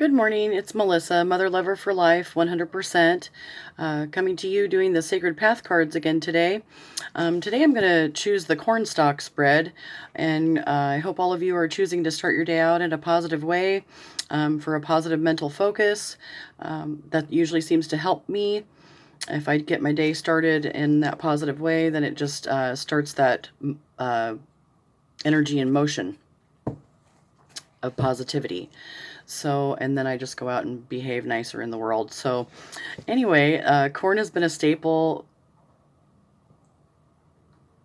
Good morning. It's Melissa, Mother Lover for Life, 100%. Coming to you doing the Sacred Path cards again today. Today I'm going to choose the cornstalk spread, and I hope all of you are choosing to start your day out in a positive way for a positive mental focus. That usually seems to help me. If I get my day started in that positive way, then it just starts that energy and motion of positivity. So, and then I just go out and behave nicer in the world. So, anyway, corn has been a staple,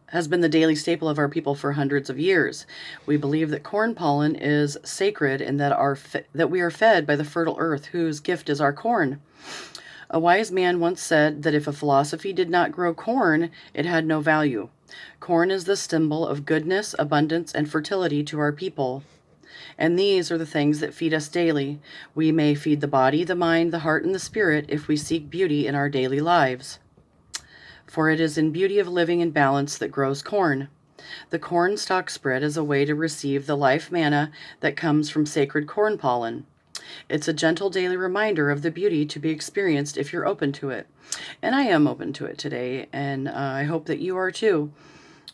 has been the daily staple of our people for hundreds of years. We believe that corn pollen is sacred and that we are fed by the fertile earth, whose gift is our corn. A wise man once said that if a philosophy did not grow corn, it had no value. Corn is the symbol of goodness, abundance, and fertility to our people. And these are the things that feed us daily. We may feed the body, the mind, the heart, and the spirit if we seek beauty in our daily lives. For it is in beauty of living in balance that grows corn. The corn stalk spread is a way to receive the life manna that comes from sacred corn pollen. It's a gentle daily reminder of the beauty to be experienced if you're open to it. And I am open to it today, and I hope that you are too.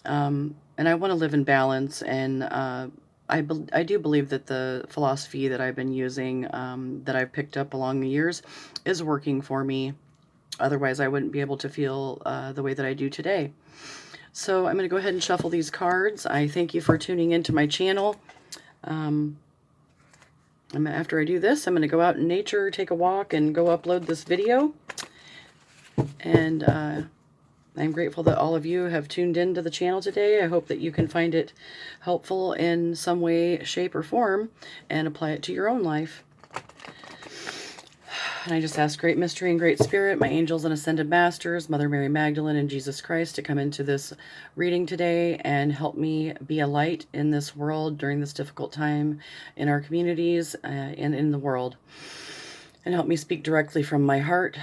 And I want to live in balance, and I do believe that the philosophy that I've been using, that I've picked up along the years, is working for me. Otherwise, I wouldn't be able to feel the way that I do today. So I'm going to go ahead and shuffle these cards. I thank you for tuning into my channel. After I do this, I'm going to go out in nature, take a walk, and go upload this video. And I'm grateful that all of you have tuned into the channel today. I hope that you can find it helpful in some way, shape, or form and apply it to your own life. And I just ask Great Mystery and Great Spirit, my angels and ascended masters, Mother Mary Magdalene and Jesus Christ, to come into this reading today and help me be a light in this world during this difficult time in our communities and in the world. And help me speak directly from my heart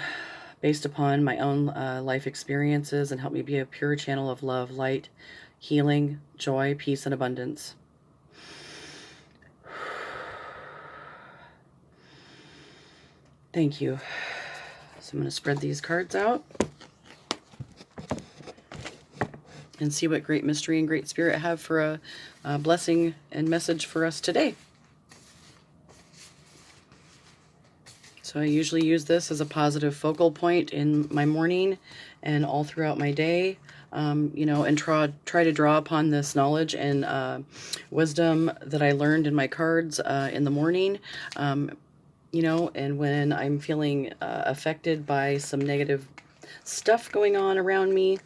based upon my own life experiences, and help me be a pure channel of love, light, healing, joy, peace, and abundance. Thank you. So I'm going to spread these cards out and see what Great Mystery and Great Spirit have for a blessing and message for us today. So I usually use this as a positive focal point in my morning and all throughout my day, and try to draw upon this knowledge and wisdom that I learned in my cards in the morning, and when I'm feeling affected by some negative stuff going on around me,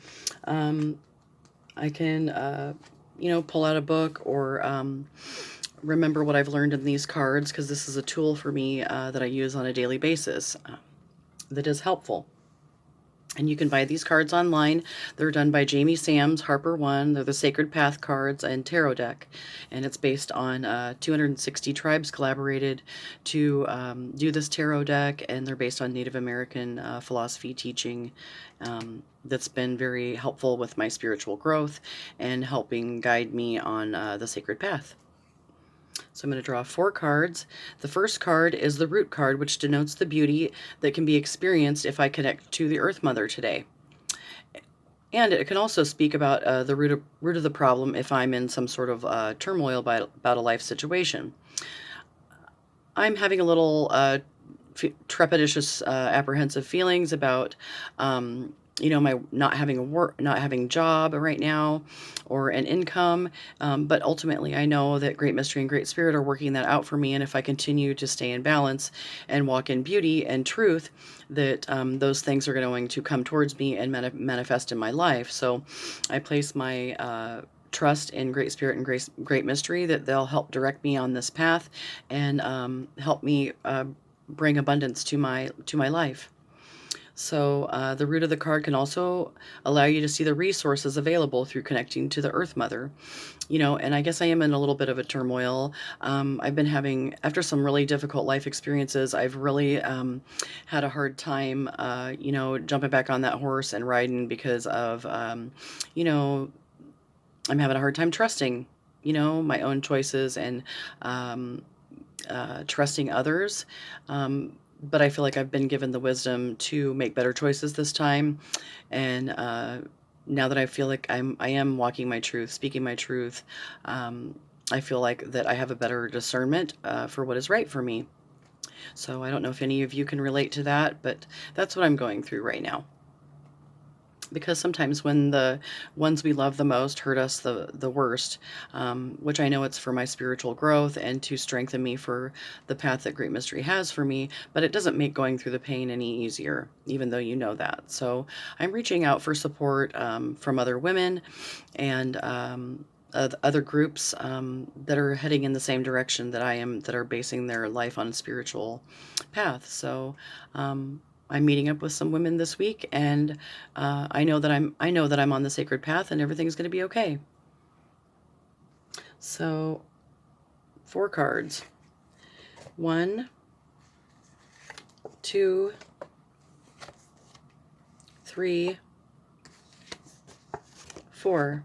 I can, pull out a book or remember what I've learned in these cards, because this is a tool for me that I use on a daily basis that is helpful. And you can buy these cards online. They're done by Jamie Sams, Harper One. They're the Sacred Path cards and tarot deck. And it's based on 260 tribes collaborated to do this tarot deck. And they're based on Native American philosophy teaching that's been very helpful with my spiritual growth and helping guide me on the sacred path. So I'm going to draw 4 cards. The first card is the root card, which denotes the beauty that can be experienced if I connect to the Earth Mother today. And it can also speak about the root of the problem if I'm in some sort of turmoil about a life situation. I'm having a little trepidatious, apprehensive feelings about my not having a job right now or an income. But ultimately I know that Great Mystery and Great Spirit are working that out for me. And if I continue to stay in balance and walk in beauty and truth, that those things are going to come towards me and manifest in my life. So I place my trust in Great Spirit and Great Mystery that they'll help direct me on this path and help me bring abundance to my life. So the root of the card can also allow you to see the resources available through connecting to the Earth Mother. And I guess I am in a little bit of a turmoil. I've been having, after some really difficult life experiences, I've really had a hard time, jumping back on that horse and riding because of, I'm having a hard time trusting, my own choices and trusting others. But I feel like I've been given the wisdom to make better choices this time. And now that I feel like I am walking my truth, speaking my truth, I feel like that I have a better discernment for what is right for me. So I don't know if any of you can relate to that, but that's what I'm going through right now. Because sometimes when the ones we love the most hurt us the worst, which I know it's for my spiritual growth and to strengthen me for the path that Great Mystery has for me, but it doesn't make going through the pain any easier, even though you know that. So I'm reaching out for support from other women and other groups that are heading in the same direction that I am, that are basing their life on a spiritual path. So I'm meeting up with some women this week, and I know that I'm on the sacred path, and everything's going to be okay. So, 4 cards. 1, 2, 3, 4.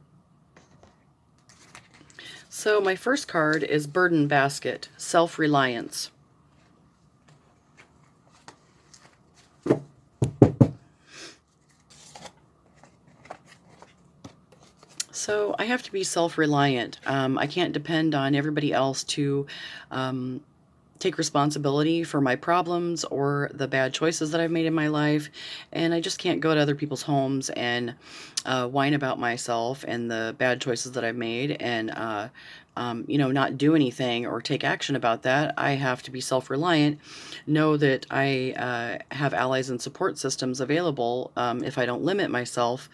So my first card is Burden Basket, Self-Reliance. So I have to be self-reliant. I can't depend on everybody else to take responsibility for my problems or the bad choices that I've made in my life. And I just can't go to other people's homes and whine about myself and the bad choices that I've made and, not do anything or take action about that. I have to be self-reliant, know that I have allies and support systems available if I don't limit myself.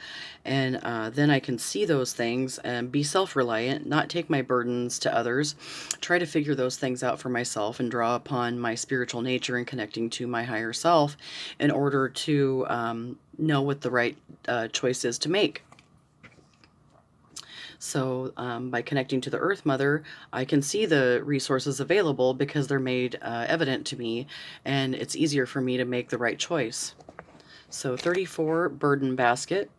And then I can see those things and be self-reliant, not take my burdens to others, try to figure those things out for myself and draw upon my spiritual nature and connecting to my higher self in order to know what the right choice is to make. So by connecting to the Earth Mother, I can see the resources available because they're made evident to me, and it's easier for me to make the right choice. So 34, Burden Basket.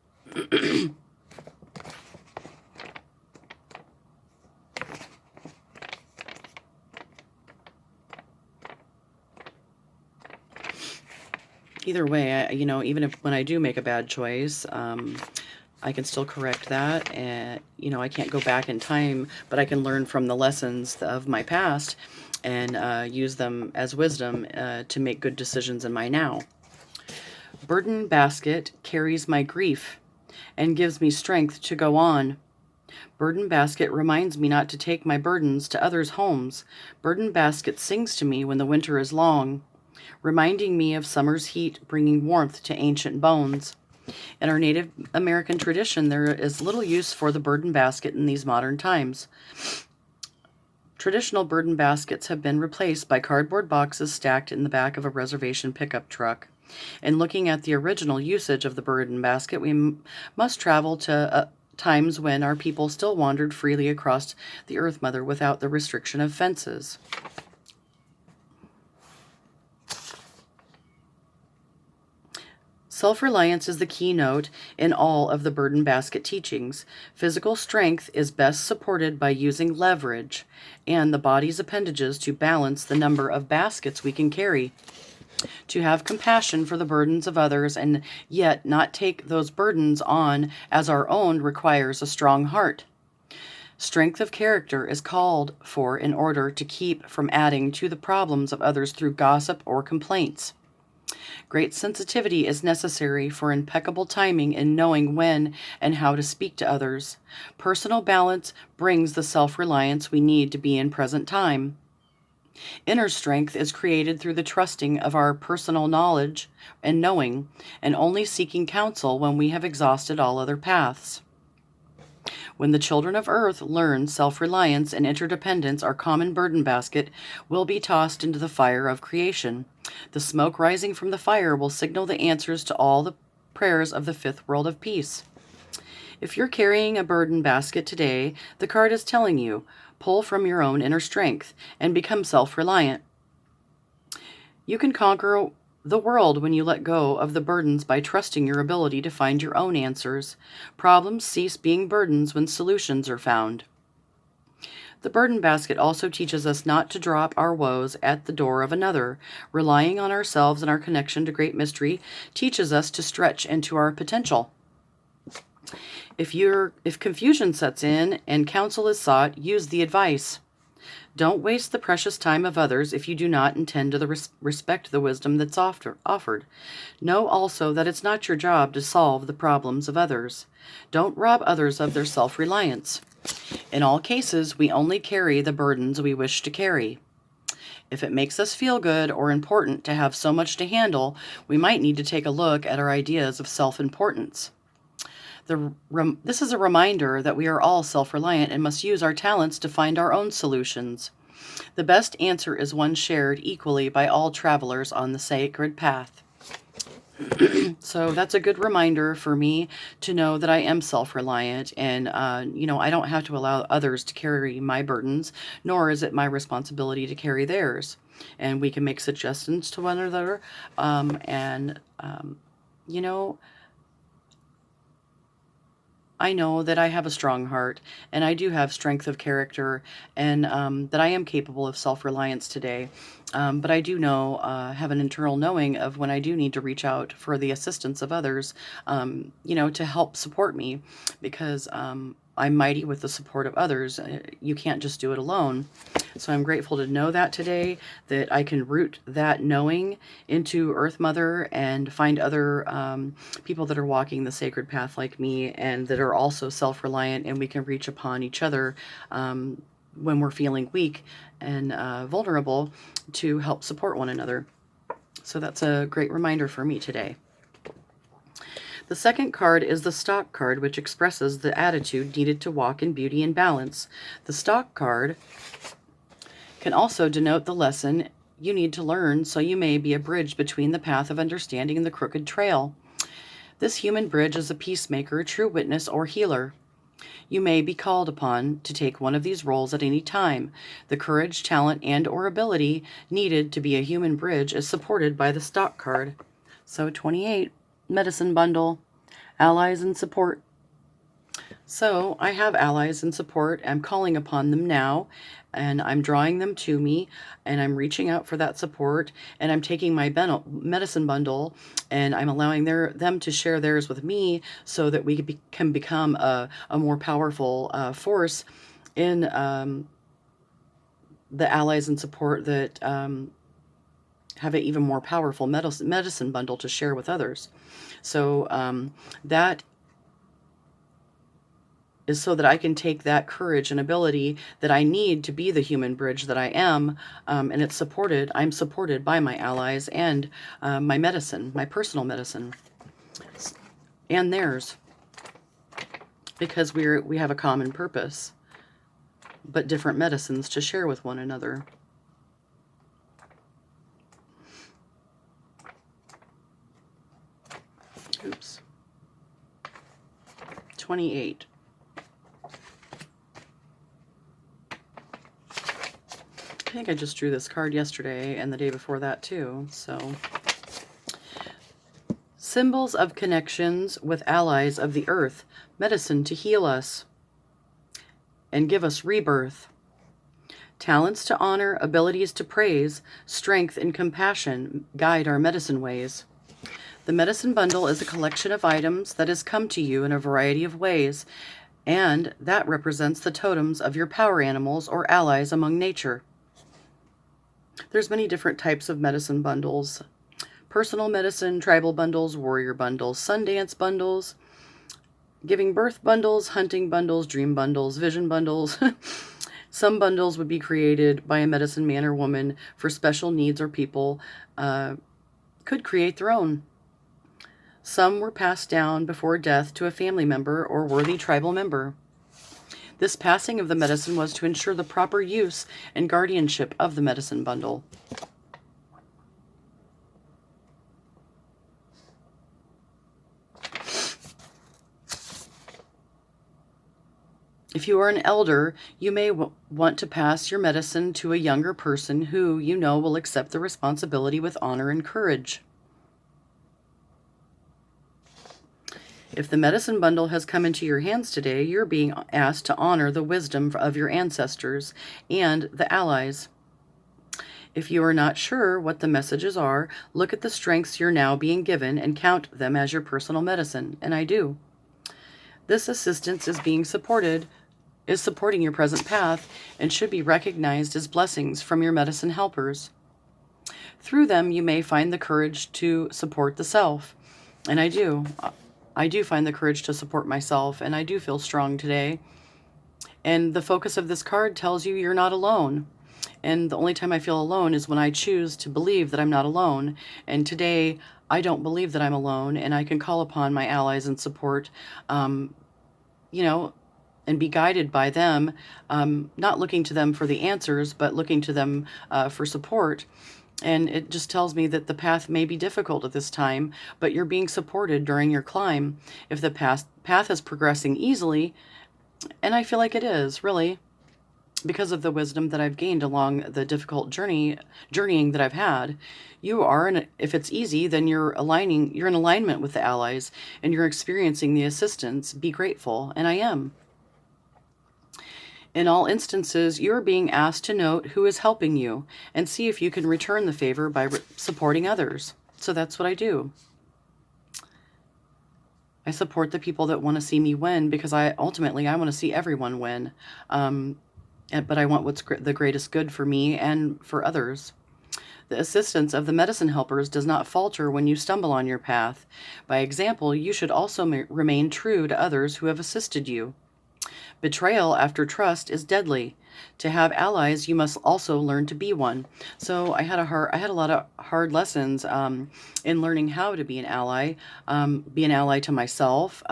Either way, even if when I do make a bad choice, I can still correct that. And, I can't go back in time, but I can learn from the lessons of my past and use them as wisdom to make good decisions in my now. Burden Basket carries my grief and gives me strength to go on. Burden Basket reminds me not to take my burdens to others' homes. Burden Basket sings to me when the winter is long, reminding me of summer's heat, bringing warmth to ancient bones. In our Native American tradition, there is little use for the burden basket in these modern times. Traditional burden baskets have been replaced by cardboard boxes stacked in the back of a reservation pickup truck. In looking at the original usage of the burden basket, we must travel to times when our people still wandered freely across the Earth Mother without the restriction of fences. Self-reliance is the keynote in all of the burden basket teachings. Physical strength is best supported by using leverage and the body's appendages to balance the number of baskets we can carry. To have compassion for the burdens of others and yet not take those burdens on as our own requires a strong heart. Strength of character is called for in order to keep from adding to the problems of others through gossip or complaints. Great sensitivity is necessary for impeccable timing in knowing when and how to speak to others. Personal balance brings the self-reliance we need to be in present time. Inner strength is created through the trusting of our personal knowledge and knowing, and only seeking counsel when we have exhausted all other paths. When the children of earth learn self-reliance and interdependence, our common burden basket will be tossed into the fire of creation. The smoke rising from the fire will signal the answers to all the prayers of the fifth world of peace. If you're carrying a burden basket today, the card is telling you, pull from your own inner strength and become self-reliant. You can conquer the world when you let go of the burdens by trusting your ability to find your own answers. Problems cease being burdens when solutions are found. The burden basket also teaches us not to drop our woes at the door of another. Relying on ourselves and our connection to great mystery teaches us to stretch into our potential. If confusion sets in and counsel is sought, use the advice. Don't waste the precious time of others if you do not intend to respect the wisdom that's offered. Know also that it's not your job to solve the problems of others. Don't rob others of their self-reliance. In all cases, we only carry the burdens we wish to carry. If it makes us feel good or important to have so much to handle, we might need to take a look at our ideas of self-importance. This is a reminder that we are all self-reliant and must use our talents to find our own solutions. The best answer is one shared equally by all travelers on the sacred path. So that's a good reminder for me to know that I am self-reliant and, I don't have to allow others to carry my burdens, nor is it my responsibility to carry theirs. And we can make suggestions to one another. I know that I have a strong heart and I do have strength of character and that I am capable of self-reliance today. But I do know, have an internal knowing of when I do need to reach out for the assistance of others, to help support me because I'm mighty with the support of others. You can't just do it alone. So I'm grateful to know that today, that I can root that knowing into Earth Mother and find other people that are walking the sacred path like me and that are also self-reliant, and we can reach upon each other when we're feeling weak and vulnerable to help support one another. So that's a great reminder for me today. The second card is the stock card, which expresses the attitude needed to walk in beauty and balance. The stock card can also denote the lesson you need to learn so you may be a bridge between the path of understanding and the crooked trail. This human bridge is a peacemaker, true witness, or healer. You may be called upon to take one of these roles at any time. The courage, talent, and or ability needed to be a human bridge is supported by the stock card. So 28, medicine bundle, allies and support. So I have allies and support. I'm calling upon them now, and I'm drawing them to me, and I'm reaching out for that support, and I'm taking my medicine bundle, and I'm allowing them to share theirs with me so that we can become a more powerful force in the allies and support that have an even more powerful medicine bundle to share with others. So that is so that I can take that courage and ability that I need to be the human bridge that I am, and I'm supported by my allies and my medicine, my personal medicine, and theirs, because we have a common purpose, but different medicines to share with one another. Oops. 28. I think I just drew this card yesterday and the day before that too. So, symbols of connections with allies of the earth, medicine to heal us and give us rebirth. Talents to honor, abilities to praise, strength and compassion guide our medicine ways. The medicine bundle is a collection of items that has come to you in a variety of ways, and that represents the totems of your power animals or allies among nature. There's many different types of medicine bundles. Personal medicine, tribal bundles, warrior bundles, Sundance bundles, giving birth bundles, hunting bundles, dream bundles, vision bundles. Some bundles would be created by a medicine man or woman for special needs, or people could create their own. Some were passed down before death to a family member or worthy tribal member. This passing of the medicine was to ensure the proper use and guardianship of the medicine bundle. If you are an elder, you may want to pass your medicine to a younger person who you know will accept the responsibility with honor and courage. If the medicine bundle has come into your hands today, you're being asked to honor the wisdom of your ancestors and the allies. If you are not sure what the messages are, look at the strengths you're now being given and count them as your personal medicine, and I do. This assistance is supporting your present path and should be recognized as blessings from your medicine helpers. Through them, you may find the courage to support the self, and I do. I do find the courage to support myself, and I do feel strong today. And the focus of this card tells you you're not alone. And the only time I feel alone is when I choose to believe that I'm not alone. And today, I don't believe that I'm alone, and I can call upon my allies and support, you know, and be guided by them, not looking to them for the answers, but looking to them for support. And it just tells me that the path may be difficult at this time, but you're being supported during your climb. If the path is progressing easily, and I feel like it is, really, because of the wisdom that I've gained along the difficult journeying that I've had, if it's easy, then you're in alignment with the allies, and you're experiencing the assistance. Be grateful, and I am. In all instances, you're being asked to note who is helping you and see if you can return the favor by supporting others. So that's what I do. I support the people that want to see me win because ultimately I want to see everyone win. But I want what's the greatest good for me and for others. The assistance of the medicine helpers does not falter when you stumble on your path. By example, you should also remain true to others who have assisted you. Betrayal after trust is deadly. To have allies, you must also learn to be one. So I had a lot of hard lessons in learning how to be an ally to myself.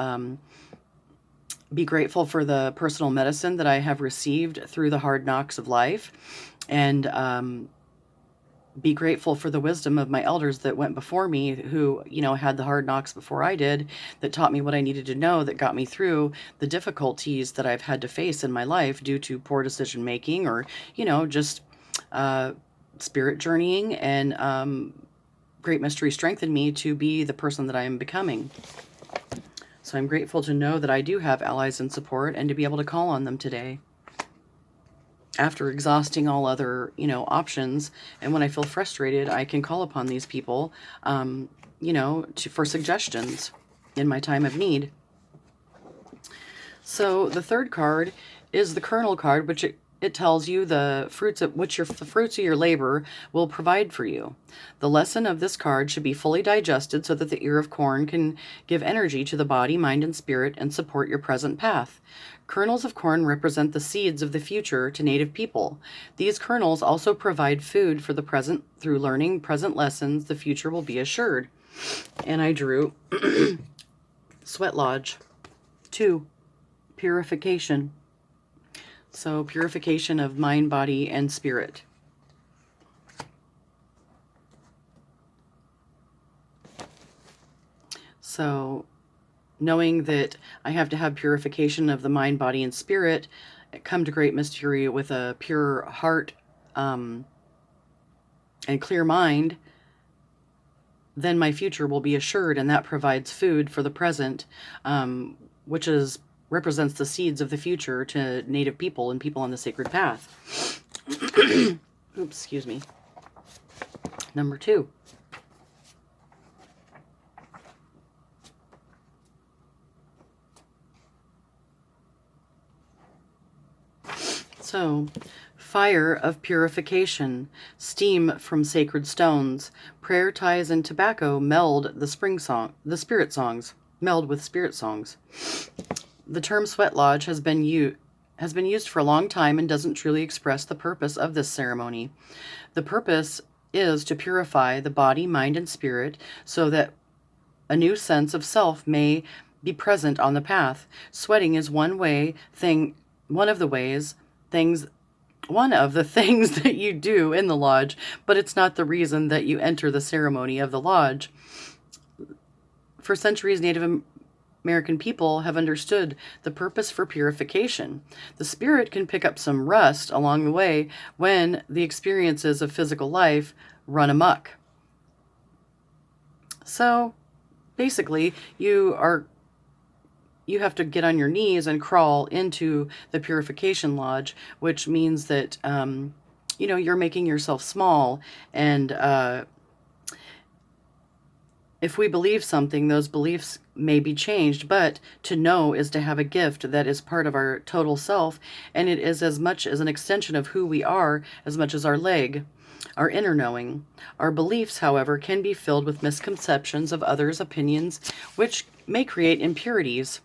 Be grateful for the personal medicine that I have received through the hard knocks of life, and be grateful for the wisdom of my elders that went before me, who, had the hard knocks before I did, that taught me what I needed to know, that got me through the difficulties that I've had to face in my life due to poor decision making, or, just spirit journeying. And Great Mystery strengthened me to be the person that I am becoming. So I'm grateful to know that I do have allies and support, and to be able to call on them today after exhausting all other, options. And when I feel frustrated, I can call upon these people, for suggestions in my time of need. So the third card is the Kernel card, which it tells you the fruits of your labor will provide for you. The lesson of this card should be fully digested so that the ear of corn can give energy to the body, mind, and spirit and support your present path. Kernels of corn represent the seeds of the future to Native people. These kernels also provide food for the present. Through learning present lessons, the future will be assured. And I drew Sweat Lodge 2, Purification. So purification of mind, body, and spirit. So knowing that I have to have purification of the mind, body, and spirit, come to Great Mystery with a pure heart and clear mind, then my future will be assured, and that provides food for the present, which represents the seeds of the future to Native people and people on the sacred path. Oops, excuse me. Number 2. So, fire of purification, steam from sacred stones, prayer ties and tobacco meld the spirit songs. The term Sweat Lodge has been used for a long time and doesn't truly express the purpose of this ceremony. The purpose is to purify the body, mind, and spirit so that a new sense of self may be present on the path. Sweating is one of the things that you do in the lodge, but it's not the reason that you enter the ceremony of the lodge. For centuries, Native American people have understood the purpose for purification. The spirit can pick up some rust along the way when the experiences of physical life run amok. So basically, you are you have to get on your knees and crawl into the purification lodge, which means that, you're making yourself small. And if we believe something, those beliefs may be changed, but to know is to have a gift that is part of our total self, and it is as much as an extension of who we are as much as our leg, our inner knowing. Our beliefs, however, can be filled with misconceptions of others' opinions, which may create impurities.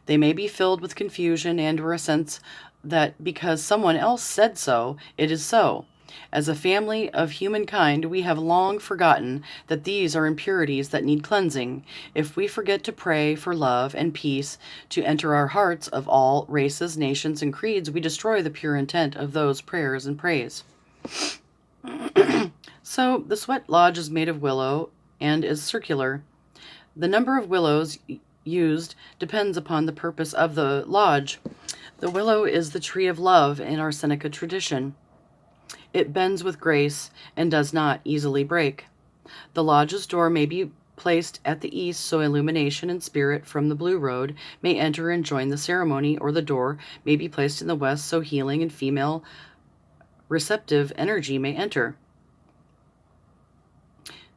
They may be filled with confusion and or a sense that because someone else said so, it is so. As a family of humankind, we have long forgotten that these are impurities that need cleansing. If we forget to pray for love and peace to enter our hearts of all races, nations, and creeds, we destroy the pure intent of those prayers and praise. So, the sweat lodge is made of willow and is circular. The number of willows used depends upon the purpose of the lodge. The willow is the tree of love in our Seneca tradition. It bends with grace and does not easily break. The lodge's door may be placed at the east so illumination and spirit from the blue road may enter and join the ceremony, or the door may be placed in the west so healing and female receptive energy may enter.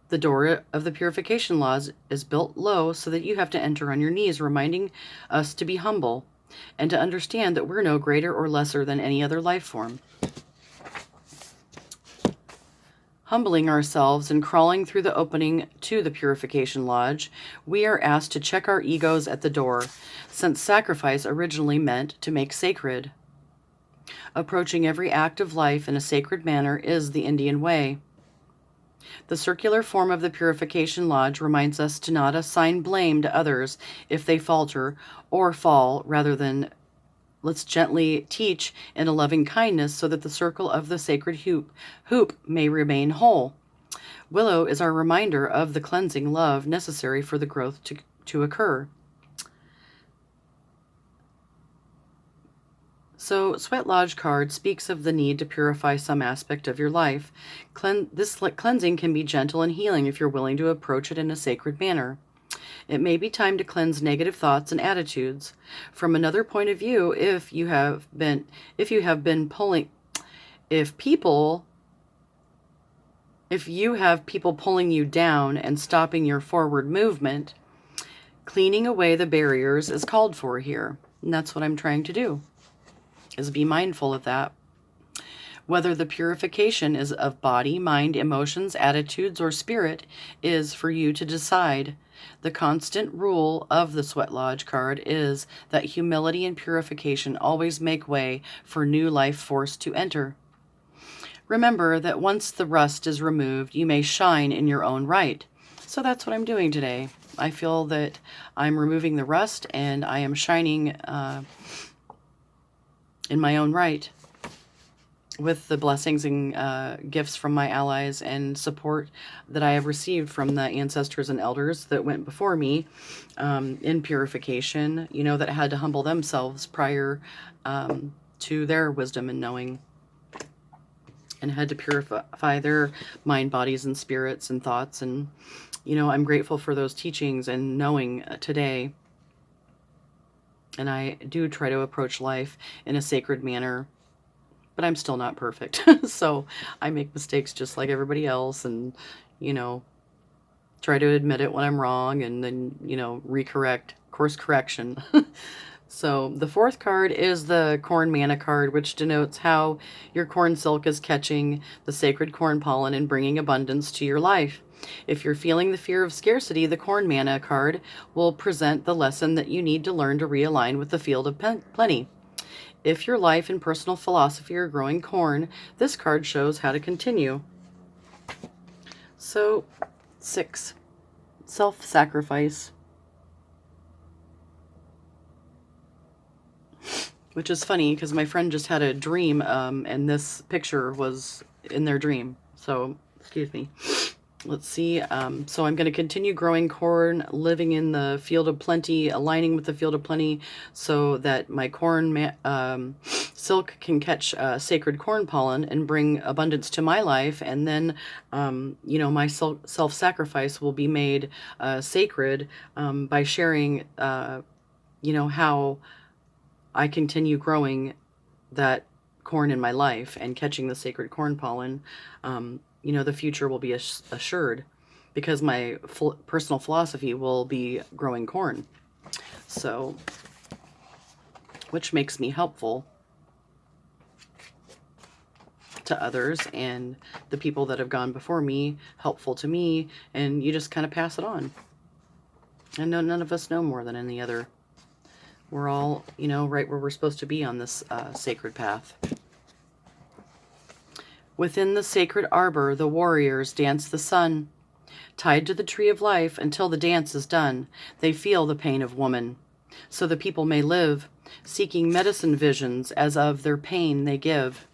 The door of the purification lodge is built low so that you have to enter on your knees, reminding us to be humble and to understand that we're no greater or lesser than any other life form. Humbling ourselves and crawling through the opening to the purification lodge, we are asked to check our egos at the door, since sacrifice originally meant to make sacred. Approaching every act of life in a sacred manner is the Indian way. The circular form of the purification lodge reminds us to not assign blame to others if they falter or fall, rather than let's gently teach in a loving kindness so that the circle of the sacred hoop may remain whole. Willow is our reminder of the cleansing love necessary for the growth to occur. So, Sweat Lodge card speaks of the need to purify some aspect of your life. This cleansing can be gentle and healing if you're willing to approach it in a sacred manner. It may be time to cleanse negative thoughts and attitudes. From another point of view, if you have been pulling, if you have people pulling you down and stopping your forward movement, cleaning away the barriers is called for here. And that's what I'm trying to do, is be mindful of that. Whether the purification is of body, mind, emotions, attitudes, or spirit is for you to decide. The constant rule of the Sweat Lodge card is that humility and purification always make way for new life force to enter. Remember that once the rust is removed, you may shine in your own right. So that's what I'm doing today. I feel that I'm removing the rust and I am shining in my own right, with the blessings and gifts from my allies and support that I have received from the ancestors and elders that went before me in purification, that had to humble themselves prior to their wisdom and knowing, and had to purify their mind, bodies, and spirits and thoughts. And, I'm grateful for those teachings and knowing today. And I do try to approach life in a sacred manner, but I'm still not perfect. So I make mistakes just like everybody else, and, try to admit it when I'm wrong, and then, course correction. So the fourth card is the corn manna card, which denotes how your corn silk is catching the sacred corn pollen and bringing abundance to your life. If you're feeling the fear of scarcity, the corn manna card will present the lesson that you need to learn to realign with the field of plenty. If your life and personal philosophy are growing corn, this card shows how to continue. So, 6. Self-sacrifice. Which is funny because my friend just had a dream, and this picture was in their dream. So, excuse me. Let's see. So I'm going to continue growing corn, living in the field of plenty, aligning with the field of plenty so that my corn silk can catch sacred corn pollen and bring abundance to my life. And then, my self-sacrifice will be made sacred by sharing you know, how I continue growing that corn in my life and catching the sacred corn pollen, you know, the future will be assured, because my personal philosophy will be growing corn. So, which makes me helpful to others, and the people that have gone before me helpful to me, and you just kind of pass it on. And none of us know more than any other. We're all, you know, right where we're supposed to be on this sacred path. Within the sacred arbor, the warriors dance the sun. Tied to the tree of life until the dance is done, they feel the pain of woman. So the people may live, seeking medicine visions as of their pain they give.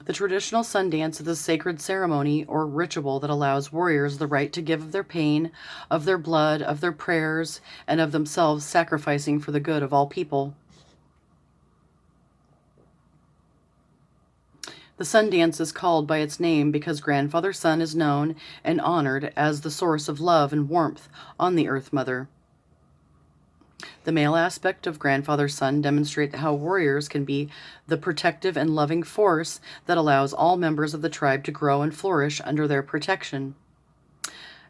The traditional sun dance is a sacred ceremony or ritual that allows warriors the right to give of their pain, of their blood, of their prayers, and of themselves, sacrificing for the good of all people. The sun dance is called by its name because Grandfather Sun is known and honored as the source of love and warmth on the Earth Mother. The male aspect of Grandfather Sun demonstrates how warriors can be the protective and loving force that allows all members of the tribe to grow and flourish under their protection.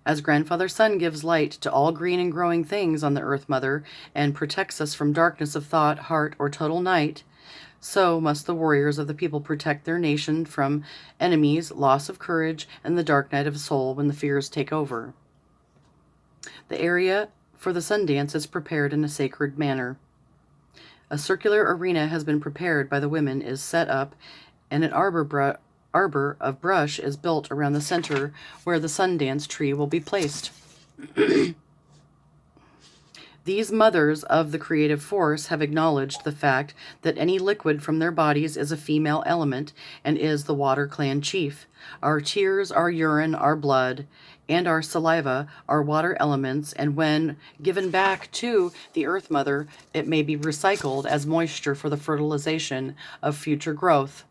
As Grandfather Sun gives light to all green and growing things on the Earth Mother and protects us from darkness of thought, heart, or total night, so must the warriors of the people protect their nation from enemies, loss of courage, and the dark night of soul when the fears take over. The area for the sun dance is prepared in a sacred manner. A circular arena has been prepared by the women, is set up, and an arbor of brush is built around the center where the sun dance tree will be placed. These mothers of the creative force have acknowledged the fact that any liquid from their bodies is a female element and is the water clan chief. Our tears, our urine, our blood, and our saliva are water elements, and when given back to the Earth Mother, it may be recycled as moisture for the fertilization of future growth.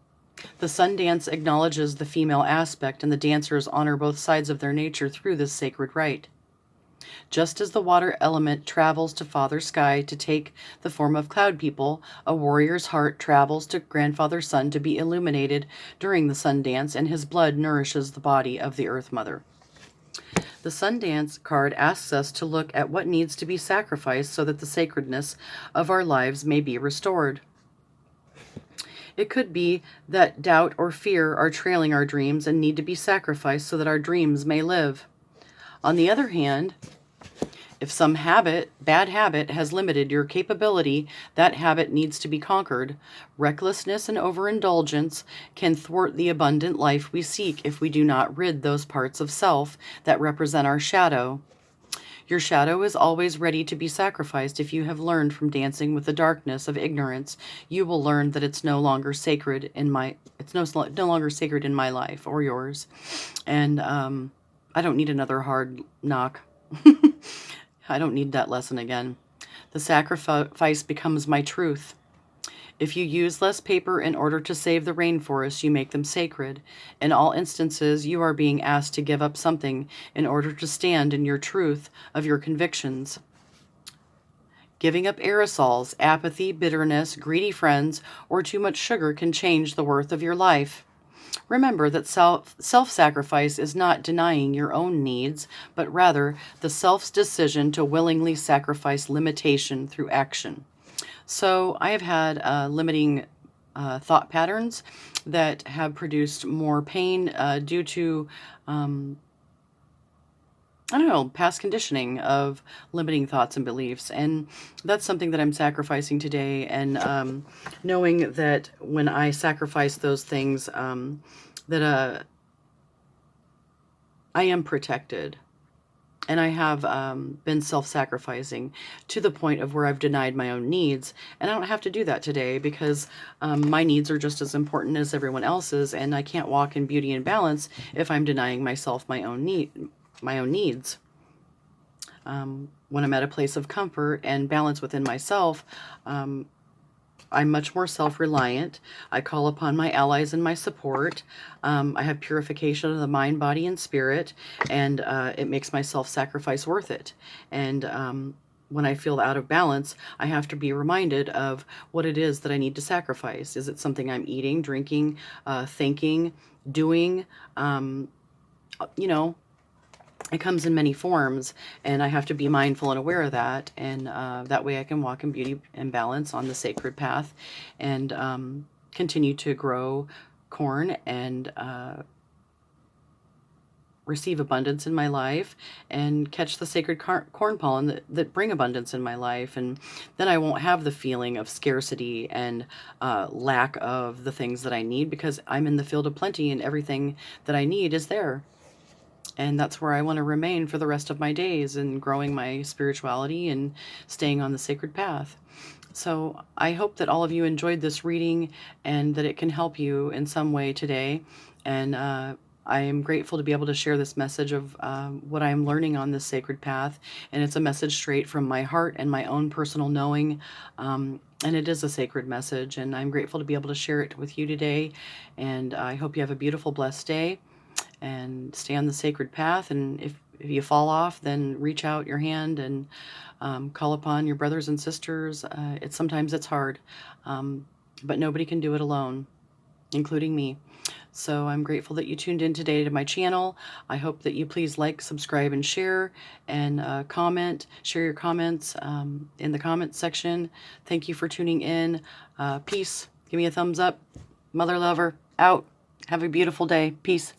The sun dance acknowledges the female aspect, and the dancers honor both sides of their nature through this sacred rite. Just as the water element travels to Father Sky to take the form of cloud people, a warrior's heart travels to Grandfather Sun to be illuminated during the sun dance, and his blood nourishes the body of the Earth Mother. The sun dance card asks us to look at what needs to be sacrificed so that the sacredness of our lives may be restored. It could be that doubt or fear are trailing our dreams and need to be sacrificed so that our dreams may live. On the other hand, if some bad habit, has limited your capability, that habit needs to be conquered. Recklessness and overindulgence can thwart the abundant life we seek if we do not rid those parts of self that represent our shadow. Your shadow is always ready to be sacrificed. If you have learned from dancing with the darkness of ignorance, you will learn that it's no longer sacred in my life or yours. And I don't need another hard knock. I don't need that lesson again. The sacrifice becomes my truth. If you use less paper in order to save the rainforests, you make them sacred. In all instances, you are being asked to give up something in order to stand in your truth of your convictions. Giving up aerosols, apathy, bitterness, greedy friends, or too much sugar can change the worth of your life. Remember that self-sacrifice is not denying your own needs, but rather the self's decision to willingly sacrifice limitation through action. So I have had limiting thought patterns that have produced more pain due to past conditioning of limiting thoughts and beliefs. And that's something that I'm sacrificing today. And knowing that when I sacrifice those things, that I am protected. And I have been self-sacrificing to the point of where I've denied my own needs. And I don't have to do that today because my needs are just as important as everyone else's. And I can't walk in beauty and balance if I'm denying myself my own needs. When I'm at a place of comfort and balance within myself, I'm much more self-reliant. I call upon my allies and my support. I have purification of the mind, body, and spirit, and it makes my self-sacrifice worth it. And when I feel out of balance, I have to be reminded of what it is that I need to sacrifice. Is it something I'm eating, drinking, thinking, doing? Um, you know, it comes in many forms, and I have to be mindful and aware of that. And that way I can walk in beauty and balance on the sacred path and continue to grow corn and receive abundance in my life and catch the sacred corn pollen that bring abundance in my life. And then I won't have the feeling of scarcity and lack of the things that I need, because I'm in the field of plenty and everything that I need is there. And that's where I want to remain for the rest of my days, and growing my spirituality and staying on the sacred path. So I hope that all of you enjoyed this reading and that it can help you in some way today. And I am grateful to be able to share this message of what I am learning on this sacred path. And it's a message straight from my heart and my own personal knowing. And it is a sacred message. And I'm grateful to be able to share it with you today. And I hope you have a beautiful, blessed day and stay on the sacred path. And if you fall off, then reach out your hand and call upon your brothers and sisters. Sometimes it's hard, but nobody can do it alone, including me. So I'm grateful that you tuned in today to my channel. I hope that you please like, subscribe, and share, and comment. Share your comments in the comments section. Thank you for tuning in. Peace. Give me a thumbs up. Mother lover, out. Have a beautiful day. Peace.